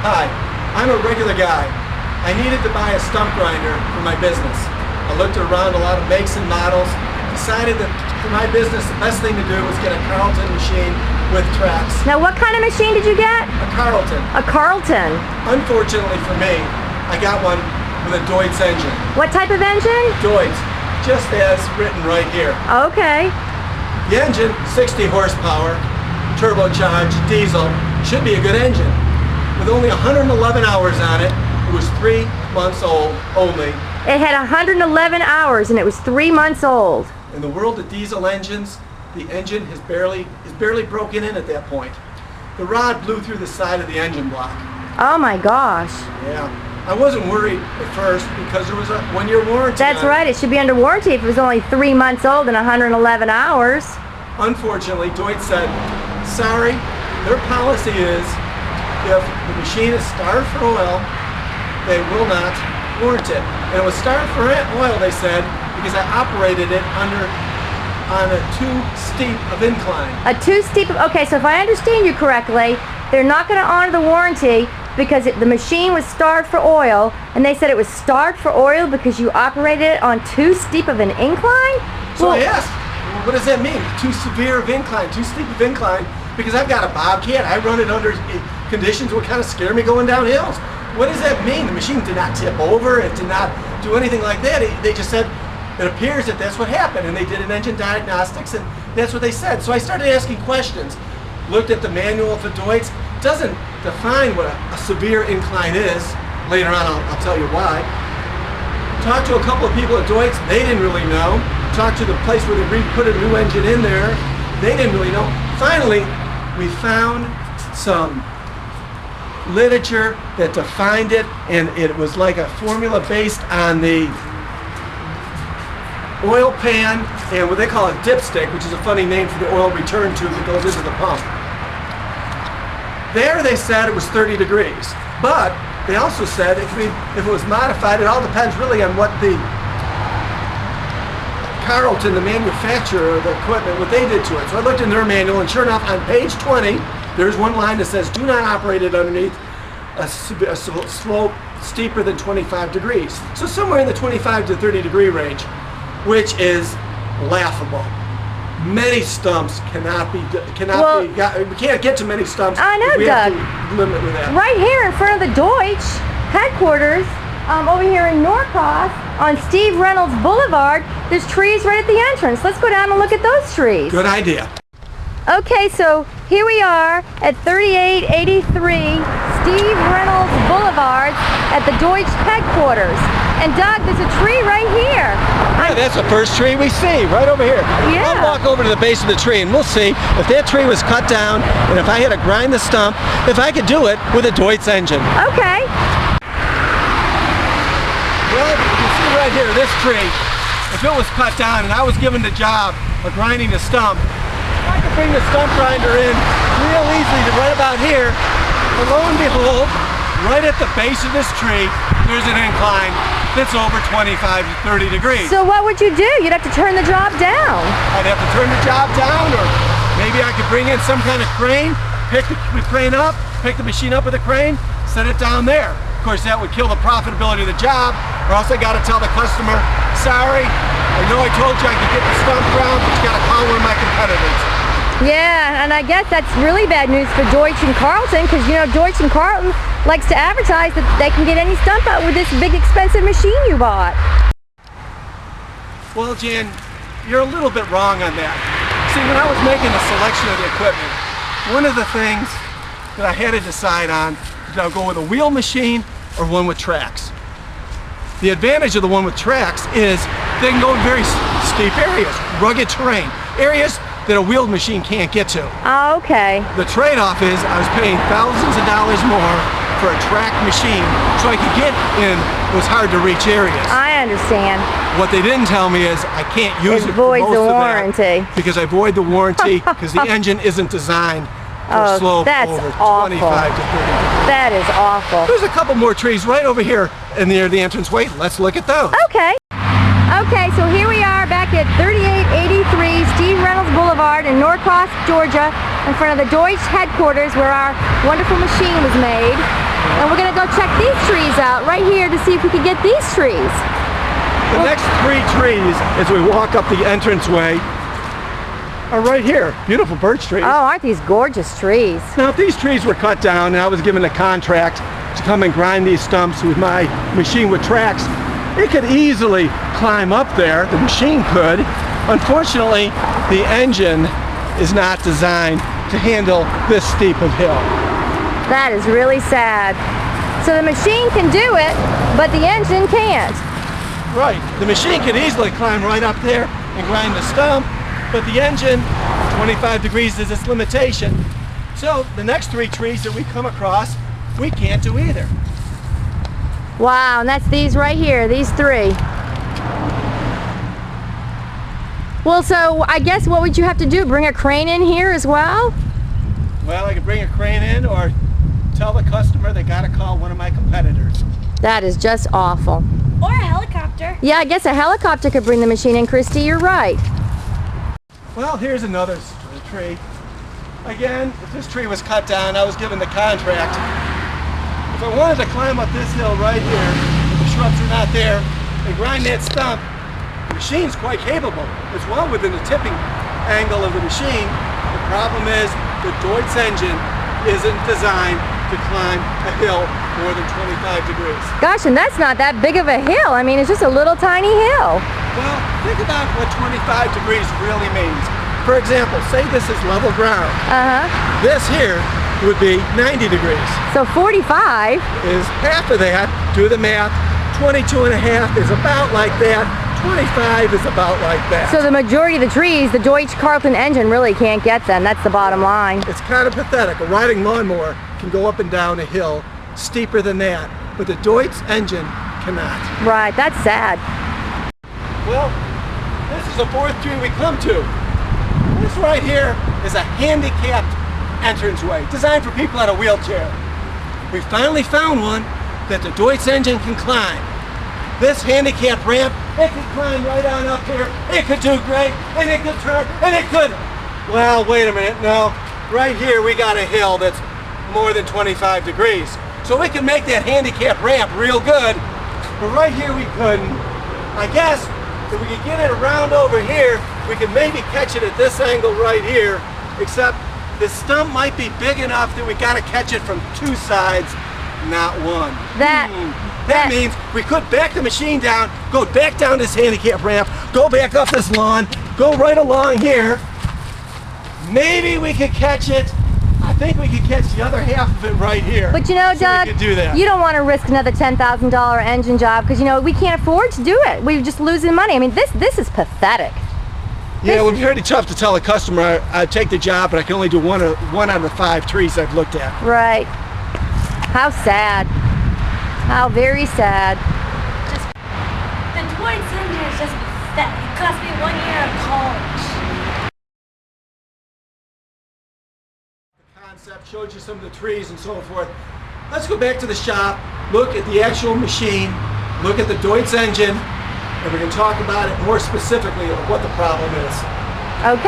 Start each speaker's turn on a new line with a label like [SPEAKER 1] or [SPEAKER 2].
[SPEAKER 1] Hi, I'm a regular guy. I needed to buy a stump grinder for my business. I looked around a lot of makes and models, decided that for my business the best thing to do was get a Carlton machine with tracks.
[SPEAKER 2] Now what kind of machine did you get?
[SPEAKER 1] A Carlton.
[SPEAKER 2] A Carlton.
[SPEAKER 1] Unfortunately for me, I got one with a Deutz engine.
[SPEAKER 2] What type of engine?
[SPEAKER 1] Deutz, just as written right here.
[SPEAKER 2] Okay.
[SPEAKER 1] The engine, 60 horsepower, turbocharged, diesel, should be a good engine. With only 111 hours on it, it was 3 months old only.
[SPEAKER 2] It had 111 hours and it was 3 months old.
[SPEAKER 1] In the world of diesel engines, the engine is barely broken in at that point. The rod blew through the side of the engine block.
[SPEAKER 2] Oh my gosh.
[SPEAKER 1] Yeah. I wasn't worried at first because there was a 1-year warranty.
[SPEAKER 2] That's right, it should be under warranty if it was only 3 months old and 111 hours.
[SPEAKER 1] Unfortunately, Deutz said, sorry, their policy is if the machine is starved for oil, they will not warrant it. And it was starved for oil, they said, because I operated it on a too steep of incline.
[SPEAKER 2] A too steep, okay, so if I understand you correctly, they're not going to honor the warranty because the machine was starved for oil, and they said it was starved for oil because you operated it on too steep of an incline?
[SPEAKER 1] So I asked, well, what does that mean? Too severe of incline, too steep of incline? Because I've got a Bobcat, I run it under conditions that would kind of scare me going down hills. What does that mean? The machine did not tip over, it did not do anything like that. They just said, it appears that that's what happened, and they did an engine diagnostics, and that's what they said. So I started asking questions, looked at the manual for Deutz. Doesn't define what a severe incline is. Later on, I'll tell you why. Talked to a couple of people at Deutz, they didn't really know. Talked to the place where they put a new engine in there, they didn't really know. Finally, we found some literature that defined it, and it was like a formula based on the oil pan and what they call a dipstick, which is a funny name for the oil return tube that goes into the pump. There they said it was 30 degrees, but they also said it could be, if it was modified, it all depends really on what the Carlton, the manufacturer of the equipment, what they did to it. So I looked in their manual, and sure enough, on page 20, there's one line that says, do not operate it underneath a slope steeper than 25 degrees. So somewhere in the 25 to 30 degree range, which is laughable. Many stumps we can't get to many stumps.
[SPEAKER 2] I know,
[SPEAKER 1] we
[SPEAKER 2] Doug.
[SPEAKER 1] have to limit with that.
[SPEAKER 2] Right here in front of the Deutz headquarters, over here in Norcross, on Steve Reynolds Boulevard, there's trees right at the entrance. Let's go down and look at those trees.
[SPEAKER 1] Good idea.
[SPEAKER 2] Okay, so here we are at 3883 Steve Reynolds Boulevard at the Deutz headquarters. And Doug, there's a tree right here.
[SPEAKER 1] Yeah, that's the first tree we see, right over here.
[SPEAKER 2] Yeah.
[SPEAKER 1] I'll walk over to the base of the tree and we'll see if that tree was cut down and if I had to grind the stump, if I could do it with a Deutz engine.
[SPEAKER 2] Okay.
[SPEAKER 1] Well, you can see right here, this tree, if it was cut down and I was given the job of grinding the stump, I could bring the stump grinder in real easily to right about here, and lo and behold, right at the base of this tree, there's an incline that's over 25 to 30 degrees.
[SPEAKER 2] So what would you do? You'd have to turn the job down.
[SPEAKER 1] I'd have to turn the job down, or maybe I could bring in some kind of crane, pick the crane up, pick the machine up with a crane, set it down there. Of course, that would kill the profitability of the job, or else I got to tell the customer, sorry, I know I told you I could get the stump ground, but you got to call one of my competitors.
[SPEAKER 2] Yeah, and I guess that's really bad news for Deutz and Carlton, because you know Deutz and Carlton likes to advertise that they can get any stump out with this big expensive machine you bought.
[SPEAKER 1] Well, Jan, you're a little bit wrong on that. See, when I was making the selection of the equipment, one of the things that I had to decide on, did I go with a wheel machine or one with tracks? The advantage of the one with tracks is they can go in very steep areas, rugged terrain, areas that a wheeled machine can't get to.
[SPEAKER 2] Oh, okay.
[SPEAKER 1] The trade-off is I was paying thousands of dollars more for a track machine so I could get in those hard to reach areas.
[SPEAKER 2] I understand.
[SPEAKER 1] What they didn't tell me is I can't use it for
[SPEAKER 2] voids
[SPEAKER 1] most
[SPEAKER 2] the
[SPEAKER 1] of
[SPEAKER 2] warranty.
[SPEAKER 1] that because I void the warranty because the engine isn't designed for slope
[SPEAKER 2] that's
[SPEAKER 1] over
[SPEAKER 2] awful.
[SPEAKER 1] 25 to 30 degrees.
[SPEAKER 2] That is awful.
[SPEAKER 1] There's a couple more trees right over here near the entranceway. Let's look at those.
[SPEAKER 2] Okay. Okay, so here we are back at 3883 Steve Reynolds Boulevard in Norcross, Georgia, in front of the Deutz headquarters where our wonderful machine was made. And we're gonna go check these trees out right here to see if we can get these trees.
[SPEAKER 1] The next 3 trees, as we walk up the entranceway, are right here. Beautiful birch trees.
[SPEAKER 2] Oh, aren't these gorgeous trees?
[SPEAKER 1] Now, if these trees were cut down and I was given a contract to come and grind these stumps with my machine with tracks, it could easily climb up there. The machine could. Unfortunately, the engine is not designed to handle this steep of hill.
[SPEAKER 2] That is really sad. So the machine can do it, but the engine can't.
[SPEAKER 1] Right. The machine can easily climb right up there and grind the stump, but the engine, 25 degrees is its limitation. So the next 3 trees that we come across, we can't do either.
[SPEAKER 2] Wow, and that's these right here, these 3. Well, so I guess what would you have to do? Bring a crane in here as well?
[SPEAKER 1] Well, I could bring a crane in or tell the customer they gotta call one of my competitors.
[SPEAKER 2] That is just awful.
[SPEAKER 3] Or a helicopter.
[SPEAKER 2] Yeah, I guess a helicopter could bring the machine in, Christy, you're right.
[SPEAKER 1] Well, here's another tree. Again, if this tree was cut down, I was given the contract. If I wanted to climb up this hill right here, if the shrubs are not there, and grind that stump, the machine's quite capable. It's well within the tipping angle of the machine. The problem is the Deutz engine isn't designed to climb a hill more than 25 degrees.
[SPEAKER 2] Gosh, and that's not that big of a hill. I mean, it's just a little tiny hill.
[SPEAKER 1] Well, think about what 25 degrees really means. For example, say this is level ground. This here would be 90 degrees.
[SPEAKER 2] So 45
[SPEAKER 1] is half of that. Do the math. 22 and a half is about like that. 25 is about like that.
[SPEAKER 2] So the majority of the trees, the Deutz Carlton engine really can't get them. That's the bottom line.
[SPEAKER 1] It's kind of pathetic. A riding lawnmower can go up and down a hill steeper than that, but the Deutz engine cannot.
[SPEAKER 2] Right, that's sad.
[SPEAKER 1] Well, this is the 4th tree we come to. This right here is a handicapped entranceway designed for people in a wheelchair. We finally found one that the Deutz engine can climb. This handicap ramp, it could climb right on up here. It could do great, and it could turn, and it could. Well, wait a minute. No, right here we got a hill that's more than 25 degrees. So we can make that handicap ramp real good, but right here we couldn't. I guess if we could get it around over here, we could maybe catch it at this angle right here, except the stump might be big enough that we gotta catch it from 2 sides, not one. That means we could back the machine down, go back down this handicap ramp, go back up this lawn, go right along here. Maybe we could catch it. I think we could catch the other half of it right here.
[SPEAKER 2] But you know,
[SPEAKER 1] so
[SPEAKER 2] Doug,
[SPEAKER 1] we could do that.
[SPEAKER 2] You don't want to risk another $10,000 engine job because, you know, we can't afford to do it. We're just losing money. I mean, this is pathetic.
[SPEAKER 1] Yeah, it would be very tough to tell a customer I'd take the job, but I can only do one out of the 5 trees I've looked at.
[SPEAKER 2] Right. How sad. How very sad.
[SPEAKER 3] The Deutz engine is just pathetic. It cost me 1 year of college.
[SPEAKER 1] The concept showed you some of the trees and so forth. Let's go back to the shop, look at the actual machine, look at the Deutz engine, and we can talk about it more specifically of what the problem is.
[SPEAKER 2] Okay.